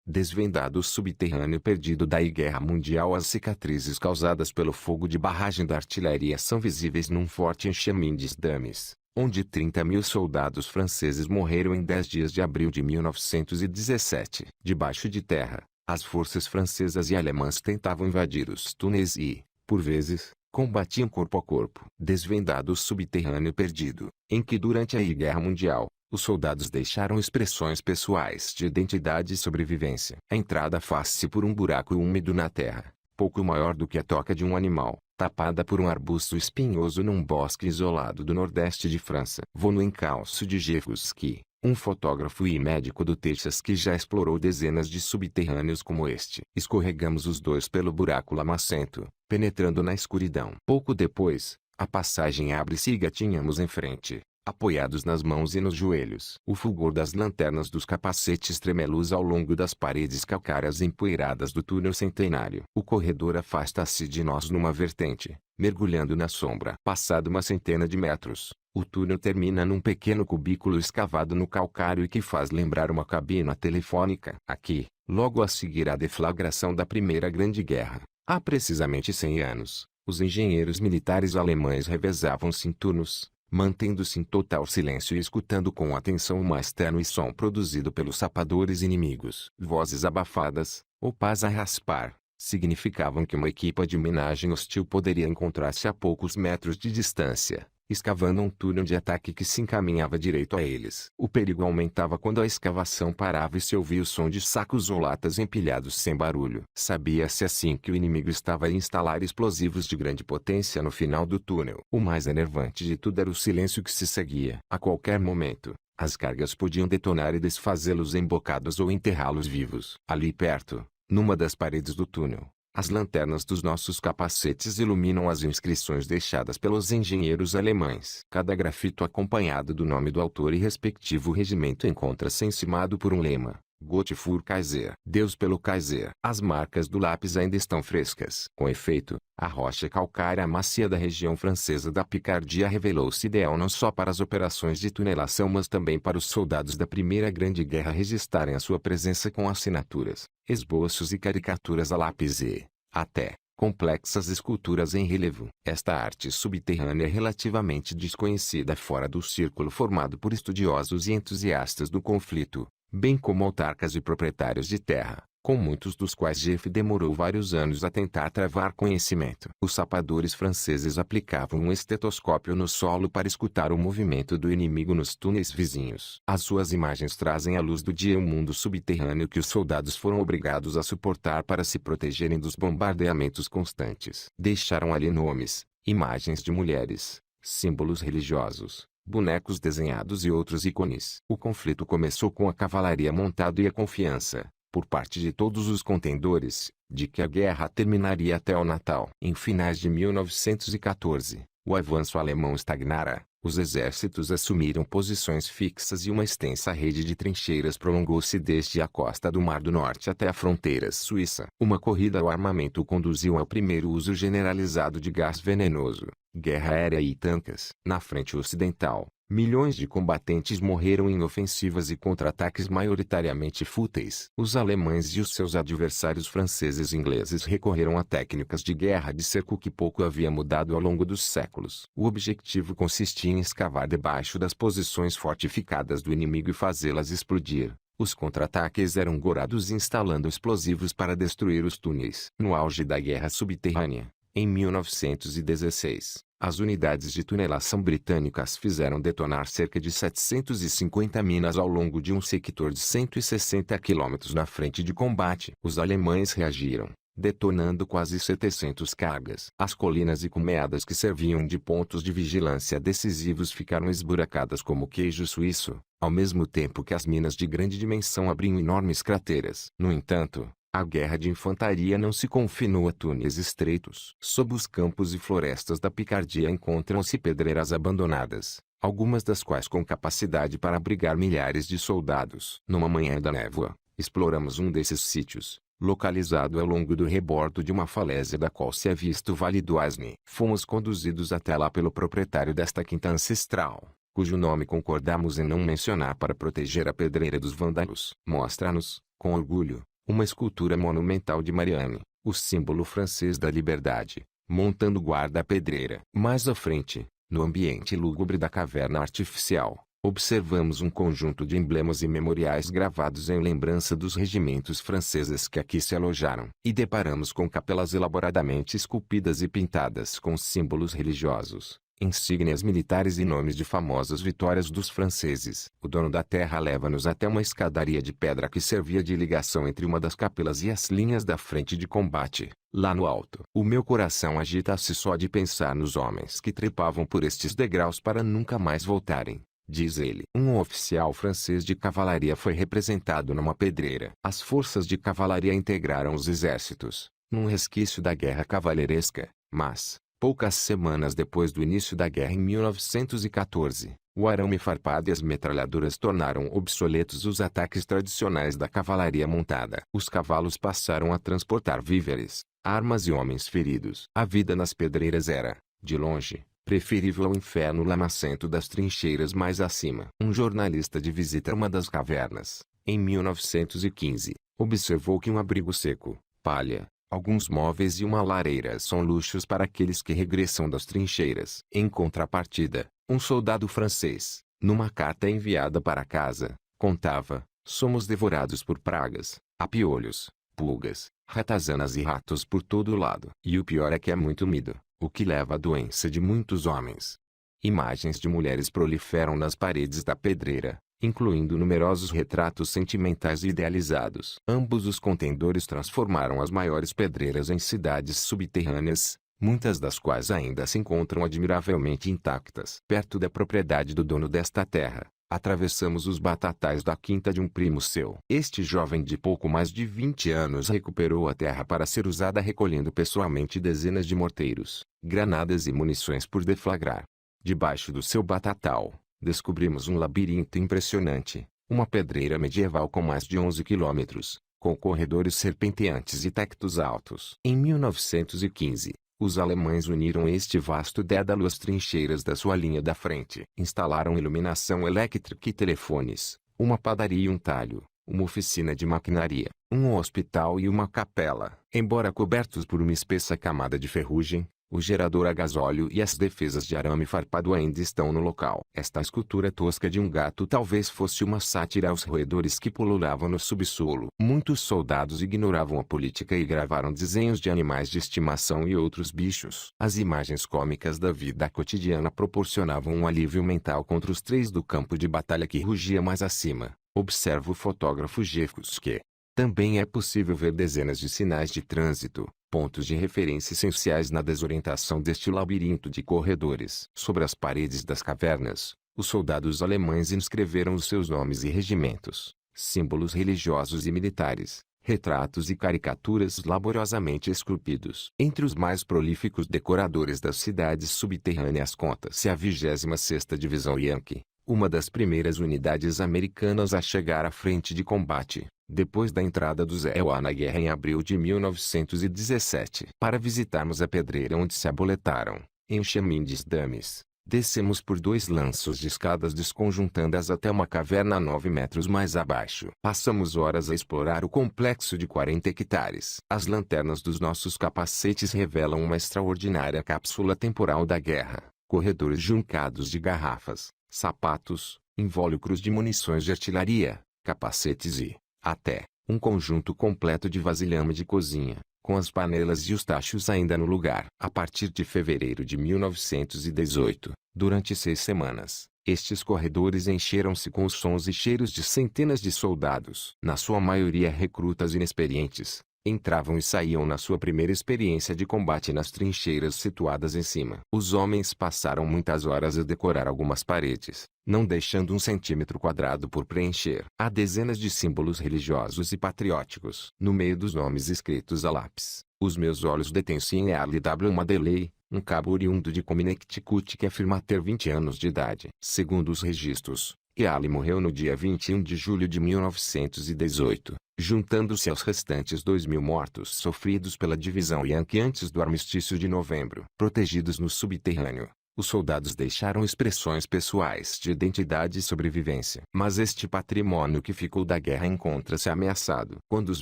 Desvendado o subterrâneo perdido da Guerra Mundial. As cicatrizes causadas pelo fogo de barragem da artilharia são visíveis num forte em Chemin-des-Dames, onde 30.000 soldados franceses morreram em 10 dias de abril de 1917. Debaixo de terra, as forças francesas e alemãs tentavam invadir os túneis e, por vezes, combatiam corpo a corpo. Desvendado o subterrâneo perdido, em que durante a Guerra Mundial, os soldados deixaram expressões pessoais de identidade e sobrevivência. A entrada faz-se por um buraco úmido na terra, pouco maior do que a toca de um animal, tapada por um arbusto espinhoso num bosque isolado do nordeste de França. Vou no encalço de Jevuski, um fotógrafo e médico do Texas que já explorou dezenas de subterrâneos como este. Escorregamos os dois pelo buraco lamacento, penetrando na escuridão. Pouco depois, a passagem abre-se e gatinhamos em frente, apoiados nas mãos e nos joelhos. O fulgor das lanternas dos capacetes tremeluz ao longo das paredes calcárias empoeiradas do túnel centenário. O corredor afasta-se de nós numa vertente, mergulhando na sombra. Passado uma centena de metros, o túnel termina num pequeno cubículo escavado no calcário e que faz lembrar uma cabina telefônica. Aqui, logo a seguir à deflagração da Primeira Grande Guerra, há precisamente 100 anos, os engenheiros militares alemães revezavam-se em turnos, mantendo-se em total silêncio e escutando com atenção o mais tênue som produzido pelos sapadores inimigos. Vozes abafadas, ou pás a raspar, significavam que uma equipa de minagem hostil poderia encontrar-se a poucos metros de distância, escavando um túnel de ataque que se encaminhava direito a eles. O perigo aumentava quando a escavação parava e se ouvia o som de sacos ou latas empilhados sem barulho. Sabia-se assim que o inimigo estava a instalar explosivos de grande potência no final do túnel. O mais enervante de tudo era o silêncio que se seguia. A qualquer momento, as cargas podiam detonar e desfazê-los embocados ou enterrá-los vivos. Ali perto, numa das paredes do túnel, as lanternas dos nossos capacetes iluminam as inscrições deixadas pelos engenheiros alemães. Cada grafito acompanhado do nome do autor e respectivo regimento encontra-se encimado por um lema: Gott für Kaiser. Deus pelo Kaiser. As marcas do lápis ainda estão frescas. Com efeito, a rocha calcária macia da região francesa da Picardia revelou-se ideal não só para as operações de tunelação mas também para os soldados da Primeira Grande Guerra registrarem a sua presença com assinaturas, esboços e caricaturas a lápis e, até, complexas esculturas em relevo. Esta arte subterrânea é relativamente desconhecida fora do círculo formado por estudiosos e entusiastas do conflito, bem como autarcas e proprietários de terra, com muitos dos quais Jeff demorou vários anos a tentar travar conhecimento. Os sapadores franceses aplicavam um estetoscópio no solo para escutar o movimento do inimigo nos túneis vizinhos. As suas imagens trazem à luz do dia um mundo subterrâneo que os soldados foram obrigados a suportar para se protegerem dos bombardeamentos constantes. Deixaram ali nomes, imagens de mulheres, símbolos religiosos, bonecos desenhados e outros ícones. O conflito começou com a cavalaria montada e a confiança, por parte de todos os contendores, de que a guerra terminaria até o Natal. Em finais de 1914, o avanço alemão estagnara, os exércitos assumiram posições fixas e uma extensa rede de trincheiras prolongou-se desde a costa do Mar do Norte até a fronteira suíça. Uma corrida ao armamento conduziu ao primeiro uso generalizado de gás venenoso, guerra aérea e tanques. Na frente ocidental, milhões de combatentes morreram em ofensivas e contra-ataques maioritariamente fúteis. Os alemães e os seus adversários franceses e ingleses recorreram a técnicas de guerra de cerco que pouco havia mudado ao longo dos séculos. O objetivo consistia em escavar debaixo das posições fortificadas do inimigo e fazê-las explodir. Os contra-ataques eram gorados instalando explosivos para destruir os túneis. No auge da guerra subterrânea, em 1916, as unidades de tunelação britânicas fizeram detonar cerca de 750 minas ao longo de um sector de 160 quilômetros na frente de combate. Os alemães reagiram, detonando quase 700 cargas. As colinas e cumeadas que serviam de pontos de vigilância decisivos ficaram esburacadas como queijo suíço, ao mesmo tempo que as minas de grande dimensão abriam enormes crateras. No entanto, a guerra de infantaria não se confinou a túneis estreitos. Sob os campos e florestas da Picardia encontram-se pedreiras abandonadas, algumas das quais com capacidade para abrigar milhares de soldados. Numa manhã da névoa, exploramos um desses sítios, localizado ao longo do rebordo de uma falésia da qual se avista o Vale do Asne. Fomos conduzidos até lá pelo proprietário desta quinta ancestral, cujo nome concordamos em não mencionar para proteger a pedreira dos vândalos. Mostra-nos, com orgulho, uma escultura monumental de Marianne, o símbolo francês da liberdade, montando guarda à pedreira. Mais à frente, no ambiente lúgubre da caverna artificial, observamos um conjunto de emblemas e memoriais gravados em lembrança dos regimentos franceses que aqui se alojaram. E deparamos com capelas elaboradamente esculpidas e pintadas com símbolos religiosos, insígnias militares e nomes de famosas vitórias dos franceses. O dono da terra leva-nos até uma escadaria de pedra que servia de ligação entre uma das capelas e as linhas da frente de combate. Lá no alto, o meu coração agita-se só de pensar nos homens que trepavam por estes degraus para nunca mais voltarem. Diz ele. Um oficial francês de cavalaria foi representado numa pedreira. As forças de cavalaria integraram os exércitos, num resquício da guerra cavalheiresca, mas, poucas semanas depois do início da guerra em 1914, o arame farpado e as metralhadoras tornaram obsoletos os ataques tradicionais da cavalaria montada. Os cavalos passaram a transportar víveres, armas e homens feridos. A vida nas pedreiras era, de longe, preferível ao inferno lamacento das trincheiras mais acima. Um jornalista de visita a uma das cavernas, em 1915, observou que um abrigo seco, palha, alguns móveis e uma lareira são luxos para aqueles que regressam das trincheiras. Em contrapartida, um soldado francês, numa carta enviada para casa, contava: somos devorados por pragas, apiolhos, pulgas, ratazanas e ratos por todo lado. E o pior é que é muito úmido, o que leva à doença de muitos homens. Imagens de mulheres proliferam nas paredes da pedreira, incluindo numerosos retratos sentimentais e idealizados. Ambos os contendores transformaram as maiores pedreiras em cidades subterrâneas, muitas das quais ainda se encontram admiravelmente intactas. Perto da propriedade do dono desta terra, atravessamos os batatais da quinta de um primo seu. Este jovem de pouco mais de 20 anos recuperou a terra para ser usada recolhendo pessoalmente dezenas de morteiros, granadas e munições por deflagrar. Debaixo do seu batatal, descobrimos um labirinto impressionante, uma pedreira medieval com mais de 11 quilômetros, com corredores serpenteantes e tectos altos. Em 1915, os alemães uniram este vasto dédalo às trincheiras da sua linha da frente. Instalaram iluminação elétrica e telefones, uma padaria e um talho, uma oficina de maquinaria, um hospital e uma capela. Embora cobertos por uma espessa camada de ferrugem, o gerador a gasóleo e as defesas de arame farpado ainda estão no local. Esta escultura tosca de um gato talvez fosse uma sátira aos roedores que pululavam no subsolo. Muitos soldados ignoravam a política e gravaram desenhos de animais de estimação e outros bichos. As imagens cômicas da vida cotidiana proporcionavam um alívio mental contra os três do campo de batalha que rugia mais acima. Observa o fotógrafo Jefkus que também é possível ver dezenas de sinais de trânsito, pontos de referência essenciais na desorientação deste labirinto de corredores. Sobre as paredes das cavernas, os soldados alemães inscreveram os seus nomes e regimentos, símbolos religiosos e militares, retratos e caricaturas laboriosamente esculpidos. Entre os mais prolíficos decoradores das cidades subterrâneas conta-se a 26ª Divisão Yankee, uma das primeiras unidades americanas a chegar à frente de combate, depois da entrada dos EUA na guerra em abril de 1917. Para visitarmos a pedreira onde se aboletaram, em Chemin-des-Dames, descemos por 2 lanços de escadas desconjuntadas até uma caverna 9 metros mais abaixo. Passamos horas a explorar o complexo de 40 hectares. As lanternas dos nossos capacetes revelam uma extraordinária cápsula temporal da guerra, corredores juncados de garrafas, sapatos, invólucros de munições de artilharia, capacetes e, até, um conjunto completo de vasilhame de cozinha, com as panelas e os tachos ainda no lugar. A partir de fevereiro de 1918, durante 6 semanas, estes corredores encheram-se com os sons e cheiros de centenas de soldados, na sua maioria recrutas inexperientes, entravam e saíam na sua primeira experiência de combate nas trincheiras situadas em cima. Os homens passaram muitas horas a decorar algumas paredes, não deixando 1 centímetro quadrado por preencher. Há dezenas de símbolos religiosos e patrióticos. No meio dos nomes escritos a lápis, os meus olhos detêm-se em Earl W. Madeley, um cabo oriundo de Connecticut que afirma ter 20 anos de idade. Segundo os registros, Earl morreu no dia 21 de julho de 1918. Juntando-se aos restantes 2.000 mortos sofridos pela divisão Yankee antes do armistício de novembro. Protegidos no subterrâneo, Os soldados deixaram expressões pessoais de identidade e sobrevivência. Mas este patrimônio que ficou da guerra encontra-se ameaçado. Quando os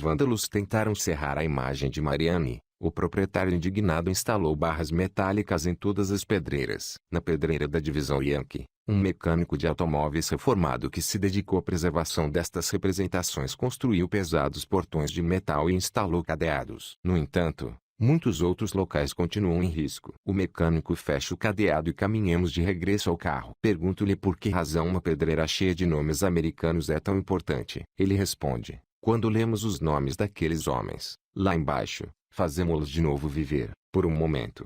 vândalos tentaram serrar a imagem de Marianne, o proprietário indignado instalou barras metálicas em todas as pedreiras. Na pedreira da divisão Yankee, um mecânico de automóveis reformado que se dedicou à preservação destas representações construiu pesados portões de metal e instalou cadeados. No entanto, muitos outros locais continuam em risco. O mecânico fecha o cadeado e caminhamos de regresso ao carro. Pergunto-lhe por que razão uma pedreira cheia de nomes americanos é tão importante. Ele responde: quando lemos os nomes daqueles homens, lá embaixo, fazemos-los de novo viver, por um momento.